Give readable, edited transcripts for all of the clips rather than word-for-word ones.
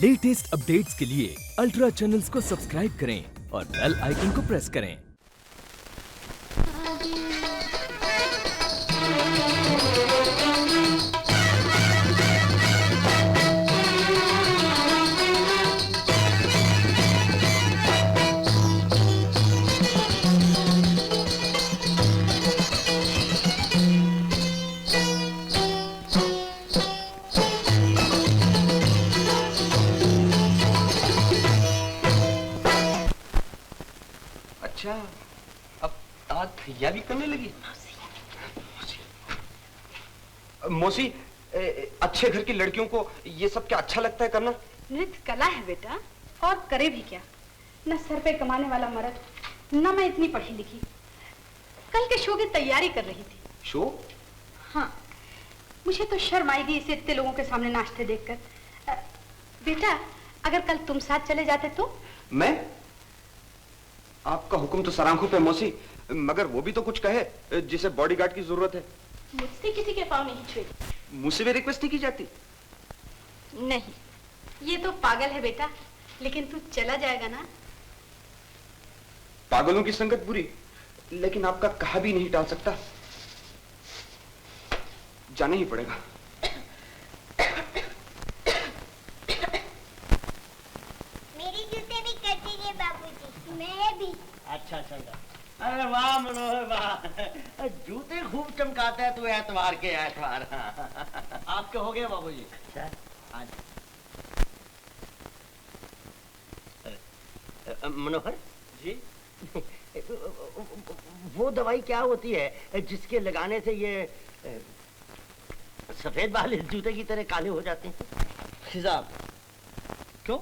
Latest updates के लिए ultra channels को सब्सक्राइब करें और बेल आइकन को प्रेस करें। अच्छा, अब ताक भैया भी करने लगी। मौसी, अच्छे घर की लड़कियों को ये सब क्या अच्छा लगता है करना? नृत्य कला है बेटा, और करे भी क्या। न सर पे कमाने वाला मर्द, न मैं इतनी पढ़ी लिखी। कल के शो की तैयारी कर रही थी। शो? हाँ, मुझे तो शर्म आएगी इसे इतने लोगों के सामने नाचते देखकर। बेटा, अगर कल तुम साथ चले जाते तो? मैं? आपका हुक्म तो सरांखों पे मौसी, मगर वो भी तो कुछ कहे जिसे बॉडीगार्ड की जरूरत है। मुझसे किसी के पाँव नहीं छुए। मुझसे भी रिक्वेस्ट नहीं की जाती? नहीं, ये तो पागल है बेटा, लेकिन तू चला जाएगा ना? पागलों की संगत बुरी, लेकिन आपका कहा भी नहीं टाल सकता। जाना ही पड़ेगा। मेरी जूते भी कर दीजिए बाबूजी। मैं भी। अच्छा चंगा। अरे वाह मनोहर वाह, जूते खूब चमकाता है तू एतवार के एतवार। आपके हो गए बाबूजी? अच्छा मनोहर जी, वो दवाई क्या होती है जिसके लगाने से ये सफेद बाल इस जूते की तरह काले हो जाते हैं? हिसाब। क्यों?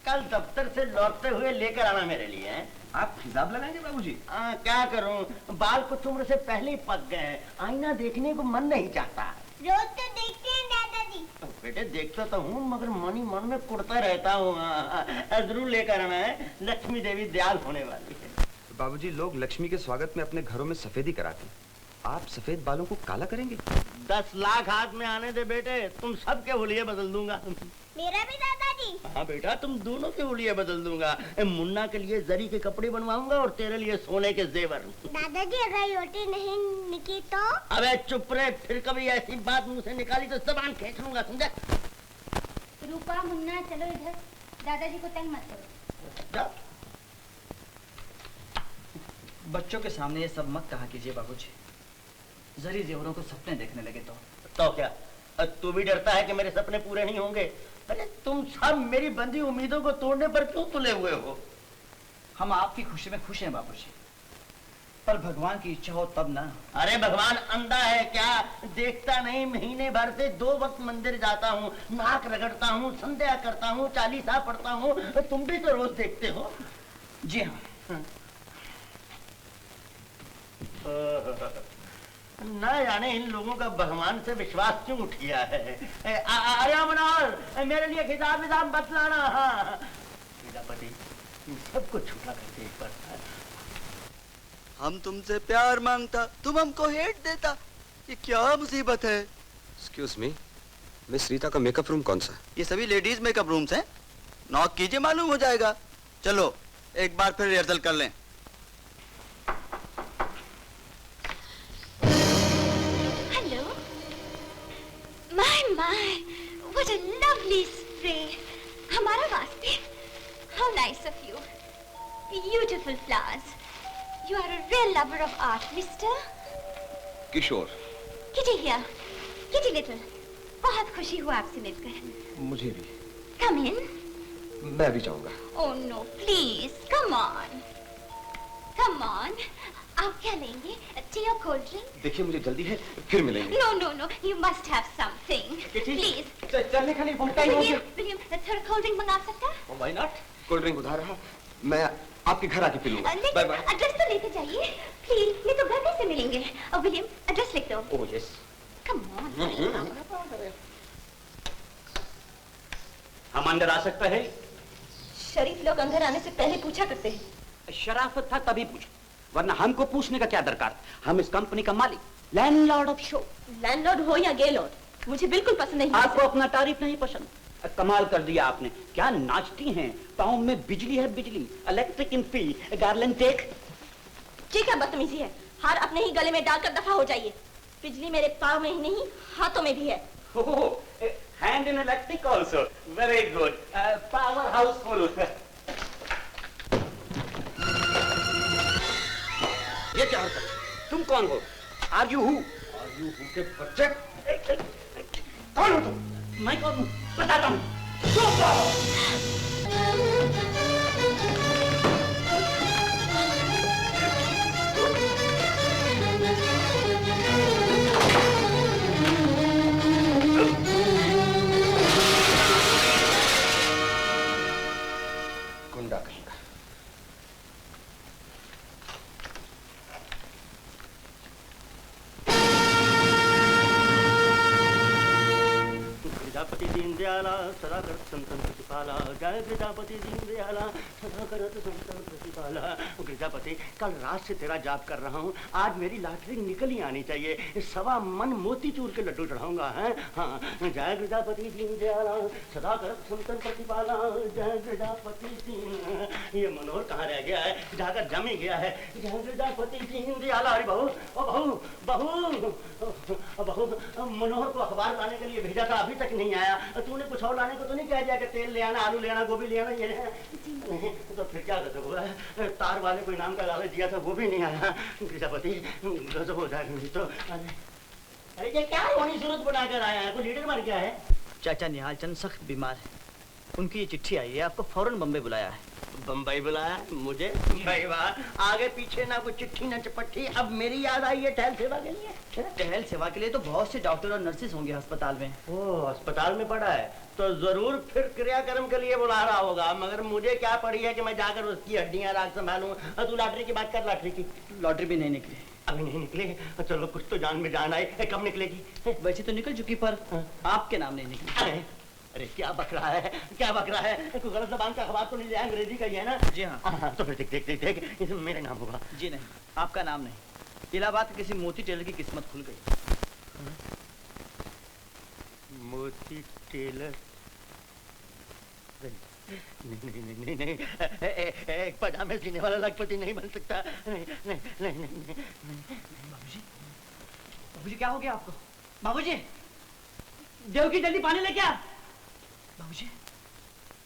कल दफ्तर से लौटते हुए लेकर आना मेरे लिए है। आप हिसाब लगाएंगे बाबूजी? क्या करूं, बाल कुछ उम्र से पहले ही पक गए हैं, आईना देखने को मन नहीं चाहता। रोज तो देखते हैं दादाजी। बेटे देखता तो हूँ, मगर मन ही मन में कुड़ता रहता हूँ। जरूर लेकर आना है, लक्ष्मी देवी दयाल होने वाली है। बाबूजी, लोग लक्ष्मी के स्वागत में अपने घरों में सफेदी कराते हैं, आप सफेद बालों को काला करेंगे? 10 लाख हाथ में आने दे बेटे, तुम सबके हुलिये बदल दूंगा। मेरा भी दादाजी? हाँ बेटा, तुम दोनों के हुलिये बदल दूंगा। मुन्ना के लिए जरी के कपड़े बनवाऊंगा और तेरे लिए सोने के जेवर। दादाजी, अगर रोटी नहीं निकली तो? अबे चुप रहे, फिर कभी ऐसी बात मुंह से निकाली तो जबान खींच लूंगा, समझा? रूपा, मुन्ना, चलो इधर। दादाजी को तंग मत करो। बच्चों के सामने ये सब मत कहा कीजिए बाबूजी। जरी जेवरों को सपने देखने लगे तो क्या तू भी डरता है कि मेरे सपने पूरे नहीं होंगे? अरे तुम सब मेरी बंधी उम्मीदों को तोड़ने पर क्यों तुले हुए हो? हम आपकी खुशी में खुश हैं बाबूजी, पर भगवान की इच्छा हो तब ना। अरे भगवान अंधा है क्या? देखता नहीं, महीने भर से 2 वक्त मंदिर जाता हूँ, नाक रगड़ता हूँ, संध्या करता हूँ, चालीसा पढ़ता हूँ, तुम भी तो रोज देखते हो। जी हाँ। ना जाने इन लोगों का भगवान से विश्वास क्यों उठ गया है। अरे मनोहर, मेरे लिए खिताब विताब मत लाना। हाँ पति, सबको छूटा करके एक बार। हम तुमसे प्यार मांगता, तुम हमको हेट देता, ये क्या मुसीबत है? एक्सक्यूज मी, मिस रीता का मेकअप रूम कौन सा? ये सभी लेडीज मेकअप रूम्स हैं। नॉक कीजिए, मालूम हो जाएगा। चलो एक बार फिर रिहर्सल कर लें। My, what a lovely spray. हमारा वास्ते. How nice of you. Beautiful flowers. You are a real lover of art, Mr. Kishore. Kitty here. Kitty little. बहुत खुशी हुआ आपसे मिलकर। मुझे भी। Come in. मैं भी जाऊंगा। Oh no, please. Come on. Come on. आप क्या लेंगे? टी और कोल्ड ड्रिंक? देखिए मुझे जल्दी है, फिर मिलेंगे। No, no, no. You must have something. Please. चलने का नहीं, बहुत टाइम हो गया। विलियम, थोड़ा कोल्ड ड्रिंक मंगा सकता है? Oh, why not? Cold drink उधार रहा, मैं आपके घर आके पी लूंगा। Bye bye. एड्रेस तो लेते जाइए प्लीज, नहीं तो घर कैसे मिलेंगे? विलियम, एड्रेस लिख दो। Oh yes. Come on. हम अंदर आ सकते हैं? शरीफ लोग अंदर आने से पहले पूछा करते हैं। शराफत था तभी पूछा, वरना हमको पूछने का क्या दरकार? हम इस कंपनी का मालिक, लैंडलॉर्ड ऑफ शो। लैंडलॉर्ड हो या गेलॉर्ड, मुझे बिल्कुल पसंद नहीं। आपको अपना तारीफ नहीं पसंद, कमाल कर दिया आपने, क्या नाचती हैं। पाँव में बिजली है, बिजली। इलेक्ट्रिक इन फी, गार्लन टेक। ये क्या बदतमीजी है? हार अपने ही गले में डालकर दफा हो जाइए। बिजली मेरे पाँव में ही नहीं, हाथों में भी है। Hand in electric also, very good. Power housefull. ये क्या हरकत? तुम कौन हो? Are you who? Are you who के बच्चे? कौन हो तुम? मैं कौन हूँ बताता हूँ। गुंडा कहीं का। प्रजापति दीनदयाला सदा करत संतन प्रतिपाला, जय प्रजापति दीनदयाला सदा करत संतन प्रतिपाला। प्रजापति कल रात से तेरा जाप कर रहा हूँ, आज मेरी लॉटरी निकल ही आनी चाहिए। 1.25 मन मोतीचूर के लड्डू चढ़ाऊंगा है। हाँ, जय प्रजापति दीनदयाला सदा करत संतन प्रतिपाला, जय प्रजापति दीन। ये मनोहर कहाँ रह गया है? जाकर जम ही गया है। जय प्रजापति दीनदयाला। अरे बहू, ओ बहू, बहू, बहू, मनोहर को अखबार लाने के लिए भेजा था, अभी तक नहीं आया। तूने कुछ और लाने को तो नहीं कह दिया कि तेल ले आना, आलू ले आना, गोभी ले आना, ये तो फिर क्या गजब हुआ है? तार वाले को इनाम का लालच दिया था, वो भी नहीं आया। प्रजापति गजब हो जाएगा तो। अरे ये क्या होनी सूरत बनाकर आया है? कोई लीडर मर गया है? चाचा निहाल चंद सख्त बीमार है, उनकी ये चिट्ठी आई है, आपको फौरन बम्बई बुलाया है। बम्बई बुलाया मुझे? बम्बई वाह, आगे पीछे ना कोई चिट्ठी ना चपट्टी, अब मेरी याद आई है टहल सेवा के लिए। टहल सेवा के लिए तो बहुत से डॉक्टर और नर्सेस होंगे अस्पताल में। ओह, अस्पताल में पड़ा है तो जरूर फिर क्रियाक्रम के लिए बुला रहा होगा, मगर मुझे क्या पड़ी है कि मैं जाकर उसकी हड्डियां राख संभालूं। तू लॉटरी की बात कर, लॉटरी की। लॉटरी भी नहीं निकली। अभी नहीं निकले? चलो कुछ तो जान में जान आई। कब निकलेगी? वैसे तो निकल चुकी, पर आपके नाम नहीं निकली। अरे क्या बक रहा है, क्या बक रहा है? कोई गलत जबान का अखबार तो नहीं लिया, अंग्रेजी का ही है ना? जी हाँ। तो फिर देख देख देख देख, इसमें मेरे नाम होगा। जी नहीं, आपका नाम नहीं। इलाहाबाद के किसी मोती टेलर की किस्मत खुल गई। मोती टेलर? नहीं, एक पजामे सीने वाला लखपति नहीं बन सकता। नहीं। बाबूजी क्या हो गया आपको? बाबूजी, देव की जल्दी पानी लेके आ। बाबूजी,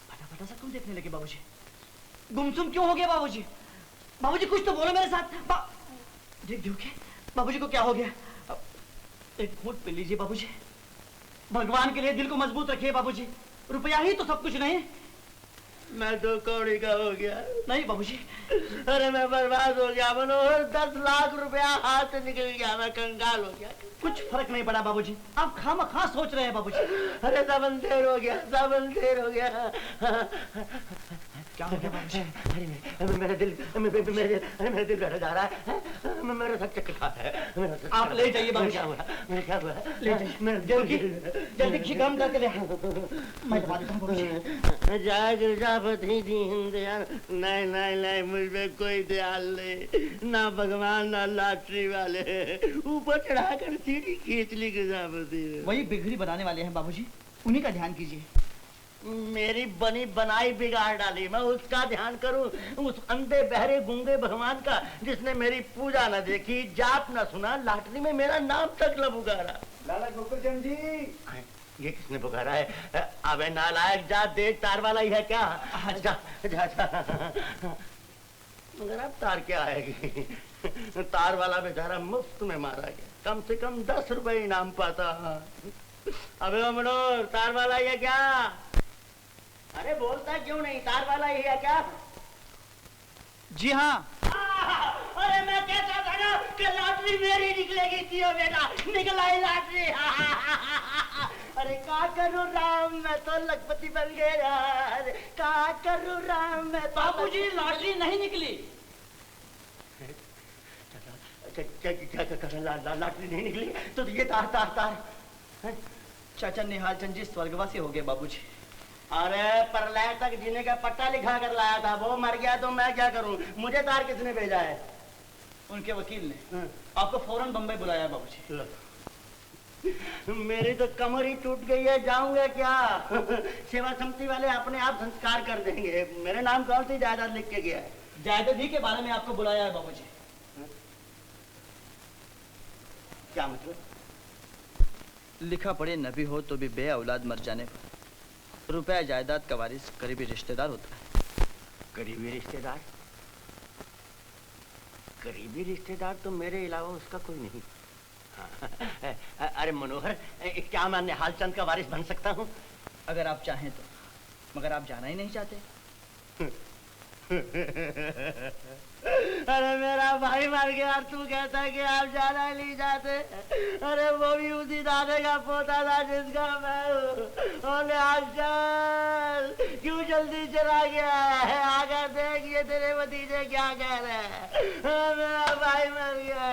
फटा सा क्यों देखने लगे? बाबूजी, गुमसुम क्यों हो गया? बाबूजी, बाबूजी कुछ तो बोलो मेरे साथ। देख देव के, बाबूजी को क्या हो गया? एक घूंट पी लीजिए बाबूजी, भगवान के लिए दिल को मजबूत रखिए बाबूजी। रुपया ही तो सब कुछ नहीं। मैं तो कौड़ी का हो गया। नहीं बाबूजी। अरे मैं बर्बाद हो गया मनोहर, 10 लाख रुपया हाथ से निकल गया, मैं कंगाल हो गया। कुछ फर्क नहीं पड़ा बाबूजी, आप खामखा सोच रहे हैं बाबूजी। अरे सब अंधेर हो गया, सब अंधेर हो गया। क्या हो गया बाबूजी? अरे मेरा दिल बैठा जा रहा है, मेरा सब चक्कर खाता है। आप ले जाइए बाबूजी। क्या हुआ? ले जाइए, जल्दी खिकाम करके ले। मैं दबा देता हूँ बाबूजी। जय प्रजापति दीनदयाल। नहीं, मुझ पे कोई ध्यान नहीं, ना भगवान ना लॉटरी वाले। ऊपर चढ़ाकर सीढ़ी खींच ली प्रजापति ने। वही बिगड़ी बनाने वाले हैं बाबूजी, उन्हीं का ध्यान कीजिए। मेरी बनी बनाई बिगाड़ डाली, मैं उसका ध्यान करूं? उस अंधे बहरे गूंगे भगवान का, जिसने मेरी पूजा न देखी, जाप न सुना, लॉटरी में मेरा नाम तक न पुकारा। लाला गोकुलचंद जी, ये किसने पुकारा है? अबे नालायक, जा देख, तार वाला ही है क्या? जा। मगर अब तार क्या आएगी? तार वाला बेचारा मुफ्त में मारा गया, कम से कम 10 रुपए इनाम पाता। अबे मनोहर, तार वाला ही है क्या? अरे बोलता क्यों नहीं, तार वाला ही है क्या? जी हाँ। अरे मैं कहता था ना कि लॉटरी मेरी निकलेगी थी बेटा, निकल आई लॉटरी। अरे क्या करूं राम, मैं तो लखपति बन गया यार, क्या करूं राम मैं। बाबूजी लॉटरी नहीं निकली। लॉटरी नहीं निकली तो ये तार। चाचा निहाल चंद जी स्वर्गवासी हो गए बाबूजी। अरे प्रलय तक जीने का पट्टा लिखा कर लाया था, वो मर गया तो मैं क्या करूं? मुझे तार किसने भेजा है? उनके वकील ने आपको फौरन बम्बई बुलाया है बाबूजी। मेरी तो कमर ही टूट गई है, जाऊंगा क्या? सेवा समिति वाले अपने आप संस्कार कर देंगे। मेरे नाम कौन सी जायदाद लिख के गया है? जायदाद ही के बारे में आपको बुलाया है बाबूजी। क्या मतलब? लिखा पढ़े न भी हो तो भी बे औलाद मर जाने पर रुपया जायदाद का वारिस करीबी रिश्तेदार होता है। करीबी रिश्तेदार? करीबी रिश्तेदार तो मेरे अलावा उसका कोई नहीं। अरे मनोहर, क्या मैं निहाल चंद का वारिस बन सकता हूँ? अगर आप चाहें तो, मगर आप जाना ही नहीं चाहते। अरे मेरा भाई मर गया और तू कहता है कि आप जाना ही नहीं चाहते। अरे वो भी उसी दादे का पोता था जिसका मैं हूँ। और निहाल चंद क्यों जल्दी चला गया है? आकर देख ये तेरे भतीजे क्या कह रहे हैं। मेरा भाई मर गया।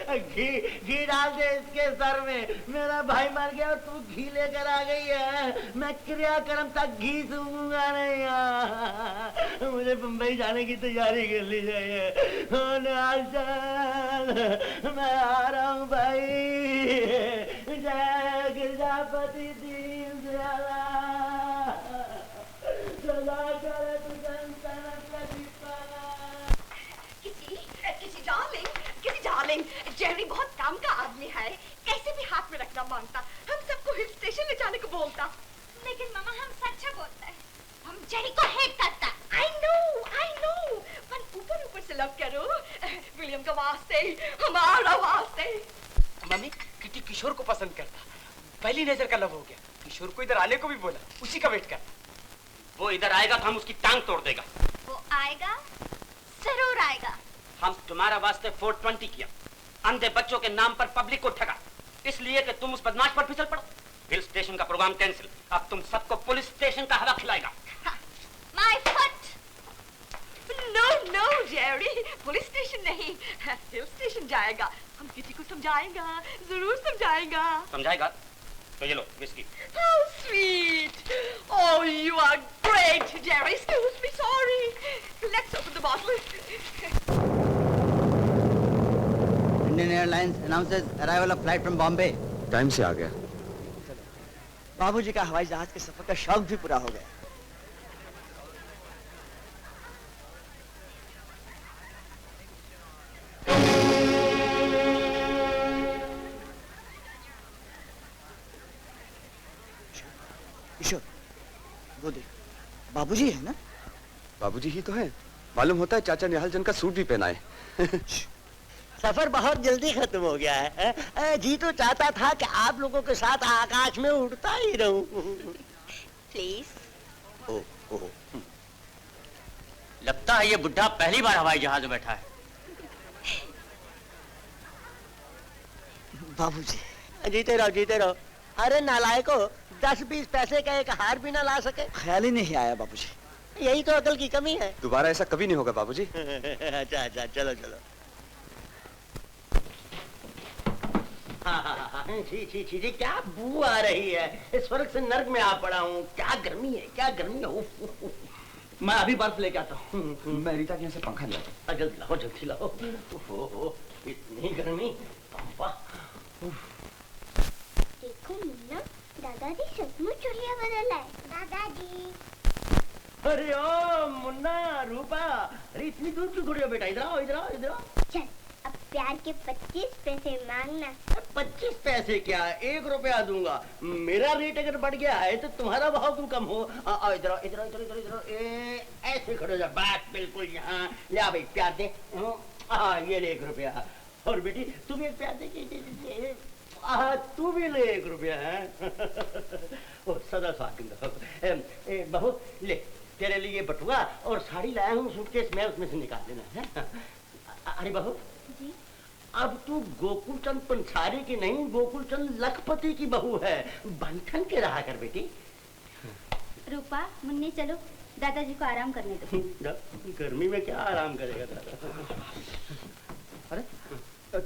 घी डाल दे इसके सर में। मेरा भाई मर गया और तू घी लेकर आ गई है। मैं क्रियाक्रम तक घी सूंघूंगा नहीं। मुझे बम्बई जाने की तैयारी कर ली जाइए। मैं आ रहा हूँ भाई। जय गिरजापति दीन दयाला। किसी डार्लिंग, जेरी बहुत काम का आदमी है, कैसे भी हाथ में रखना मांगता, हम सबको हिल स्टेशन ले जाने को बोलता। लेकिन मामा हम सच बोलते हैं, हम जेरी को हेट करता। I know, पर ऊपर से लव करो विलियम का वास्ते, हमारा वास्ते। मम्मी, किटी किशोर को पसंद करता, पहली नजर का लव हो गया। किशोर को इधर आने को भी बोला, उसी का वेट कर। वो इधर आएगा तो हम उसकी टांग तोड़ देगा। वो आएगा, जरूर आएगा। हम तुम्हारा वास्ते 420 किया, अंधे बच्चों के नाम पर पब्लिक को ठगा, इसलिए कि तुम उस बदमाश पर फिसल पड़ो। हिल स्टेशन का प्रोग्राम कैंसिल, अब तुम सबको पुलिस स्टेशन का हवा खिलाएगा। My foot! No, Jerry, police station नहीं, हिल स्टेशन जाएगा। हम किसी को समझाएगा, जरूर समझाएगा। समझाएगा? तो ये लो whisky. How sweet! Oh, you are great, Jerry. Excuse me, sorry. Let's open the bottle. Indian Airlines announces arrival of flight from Bombay. Time से आ गया। बाबूजी का हवाई जहाज के सफर का शौक भी पूरा हो गया। किशोर, वो देख, बाबूजी है ना? बाबूजी ही तो है। मालूम होता है चाचा निहाल चंद का सूट भी पहना है। सफर बहुत जल्दी खत्म हो गया है। जी तो चाहता था कि आप लोगों के साथ आकाश में उड़ता ही रहूं। Please. लगता है ये बुढ़ा पहली बार हवाई जहाज में बैठा है। बाबूजी। जीते रहो। अरे नालायको, 10-20 पैसे का एक हार भी ना ला सके। ख्याल ही नहीं आया बाबूजी। यही तो अकल की कमी है। दोबारा ऐसा कभी नहीं होगा बाबूजी। अच्छा, चलो। छी, क्या बू आ रही है। स्वर्ग से नर्क में आ पड़ा हूँ। क्या गर्मी है। उफ। मैं अभी बर्फ लेके आता हूँ। मैं रीता के यहाँ से पंखा लिया। जल्दी लाओ। इतनी गर्मी। देखो मुन्ना, दादाजी सचमुच चुड़िया बदल है। दादाजी। अरे ओ मुन्ना, रूपा, अरे इतनी दूर क्यों खड़े हो बेटा? इधर आओ। चल, अब प्यार के 25 पैसे मांगना। 25 पैसे क्या, 1 रुपया दूंगा। मेरा रेट अगर बढ़ गया है तो तुम्हारा भाव क्यों कम हो? इधर ऐसे खड़े हो जा, बात बिल्कुल यहाँ। ले आ भाई, प्यार दे। ये ले 1 रुपया। और बेटी तू भी एक प्यार दे। तू भी ले 1 रुपया है। सदा स्वागत। बहू ले, तेरे लिए बटुआ और साड़ी लाया हूँ सूटकेस में, उसमें से निकाल देना है। अरे बहू जी? अब तू गोकुलचंद पंसारी की नहीं, गोकुलचंद लखपति की बहू है। बंठन के रहा कर बेटी। रूपा, मुन्नी चलो, दादाजी को आराम करने दो। गर्मी में क्या आराम करेगा दादा? अरे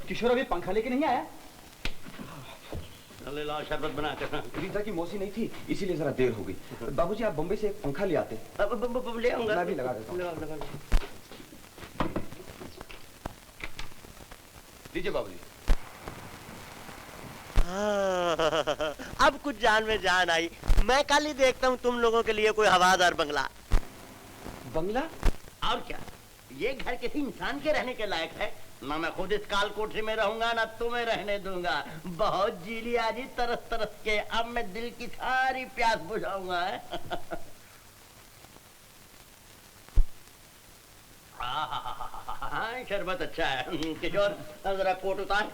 किशोर अभी पंखा लेके नहीं आया? ले लाओ शरबत बना कर। रीता की मौसी नहीं थी, इसीलिए जरा देर हो गई। बाबूजी आप बम्बई से एक पंखा ले आते। ले आऊंगा। मैं भी लगा देता हूँ। लगा। लीजिए बाबूजी। हाँ, अब कुछ जान में जान आई। मैं कल ही देखता हूँ तुम लोगों के लिए कोई हवादार बंगला। बंगला? और क्या, ये घर किसी इंसान के रहने के लायक है ना। मैं खुद इस काल कोठरी में रहूंगा ना तुम्हें रहने दूंगा। बहुत जी लिया जी तरस तरस के, अब मैं दिल की सारी प्यास बुझाऊंगा। हाँ, शरबत अच्छा है। किशोर जरा कोट उतार।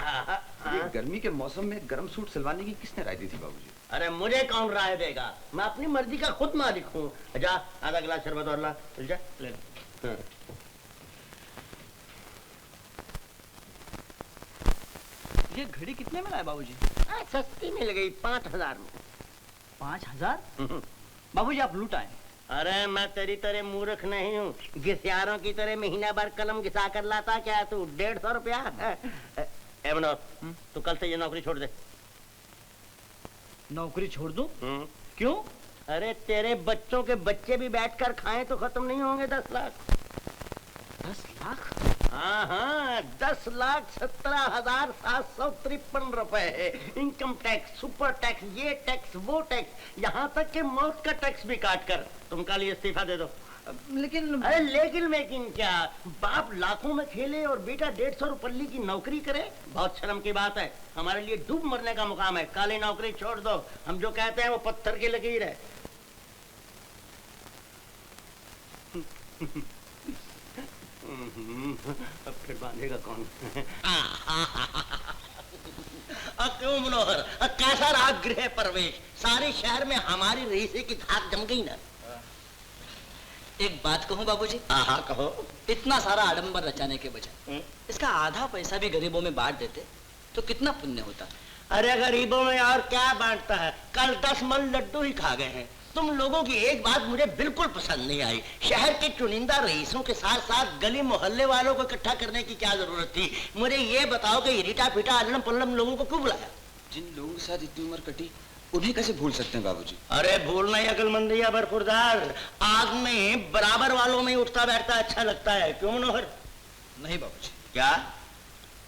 ये गर्मी के मौसम में गर्म सूट सिलवाने की किसने राय दी थी बाबूजी? अरे मुझे कौन राय देगा, मैं अपनी मर्जी का खुद मालिक हूँ। जा आधा गिलास शरबत और ला, चल जा ले ले। ये घड़ी कितने में लाए बाबूजी? सस्ती मिल गई 5000 में। 5000? बाबूजी आप लूट आए। अरे मैं तेरी तरह मूर्ख नहीं हूँ, घिसियारों की तरह महीना भर कलम घिसा कर लाता क्या तू? 150 रुपया। ए मनोहर, तू कल से ये नौकरी छोड़ दे। नौकरी छोड़ दूं? क्यों? अरे तेरे बच्चों के बच्चे भी बैठकर खाएं तो खत्म नहीं होंगे 10 लाख। 10 लाख? हाँ हाँ, 10,17,753 रुपए। इनकम टैक्स, सुपर टैक्स, ये टैक्स वो टैक्स, यहाँ तक के मौत का टैक्स भी काट कर तुम कल ही इस्तीफा दे दो। लेकिन अरे लेकिन मेकिन क्या, बाप लाखों में खेले और बेटा 150 रुपये की नौकरी करे, बहुत शर्म की बात है। हमारे लिए डूब मरने का मुकाम है। काली नौकरी छोड़ दो, हम जो कहते हैं वो पत्थर की लकीर है। अब फिर बांधेगा कौन? क्यों मनोहर, कैसा रहा गृह प्रवेश? सारे शहर में हमारी रईसी की धाक जम गई ना। एक बात कहूं बाबूजी? हाँ कहो। इतना सारा आडंबर रचाने के बजाय इसका आधा पैसा भी गरीबों में बांट देते तो कितना पुण्य होता। अरे गरीबों में और क्या बांटता है, कल 10 मन लड्डू ही खा गए हैं। तुम लोगों की एक बात मुझे बिल्कुल पसंद नहीं आई, शहर के चुनिंदा रईसों के साथ साथ गली मोहल्ले वालों को इकट्ठा करने की क्या जरूरत थी? मुझे ये बताओ कि रीटा पीटा अल्लम पल्लम लोगों को क्यों बुलाया? जिन लोगों के साथ इतनी उम्र कटी उन्हें कैसे भूल सकते हैं बाबूजी? अरे भूलना ही अकलमंदी है बरखुरदार। आग में बराबर वालों में उठता बैठता अच्छा लगता है, क्यों मनोहर? नहीं बाबूजी। क्या?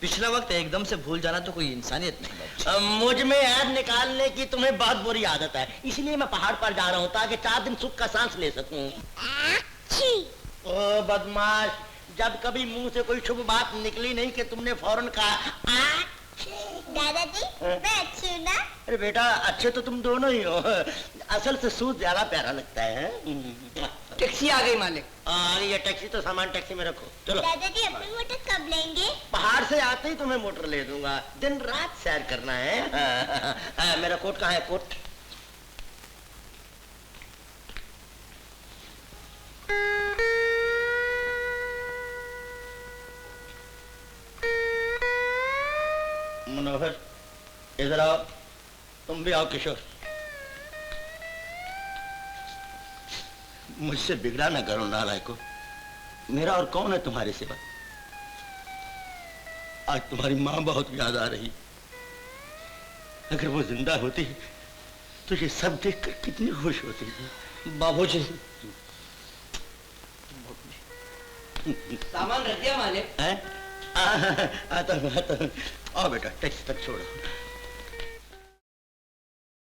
पिछला वक्त एकदम से भूल जाना तो कोई इंसानियत नहीं बाबूजी। मुझ में ऐब निकालने की तुम्हें बहुत बुरी आदत है, इसलिए मैं पहाड़ पर जा रहा हूँ ताकि 4 दिन सुख का सांस ले सकूं। ओ बदमाश, जब कभी मुंह से कोई शुभ बात निकली नहीं कि तुमने फौरन कहा दादाजी मैं अच्छी हूँ ना? अरे बेटा अच्छे तो तुम दोनों ही हो, असल से सूद ज्यादा प्यारा लगता है। टैक्सी आ गई मालिक। ये टैक्सी तो सामान टैक्सी में रखो, चलो। दादाजी अपनी मोटर कब लेंगे? पहाड़ से आते ही तुम्हें मोटर ले दूंगा, दिन रात सैर करना है। मेरा कोट कहाँ है? कोट मनोहर इधर आओ, तुम भी आओ। किशोर मुझसे बिगड़ा ना करो नालायको, मेरा और कौन है तुम्हारे सिवा? आज तुम्हारी माँ बहुत याद आ रही, अगर वो जिंदा होती तो ये सब देखकर कितनी खुश होती। बाबूजी सामान रख दिया मालिक? आता आओ बेटा, टैक्सी तक छोड़ो।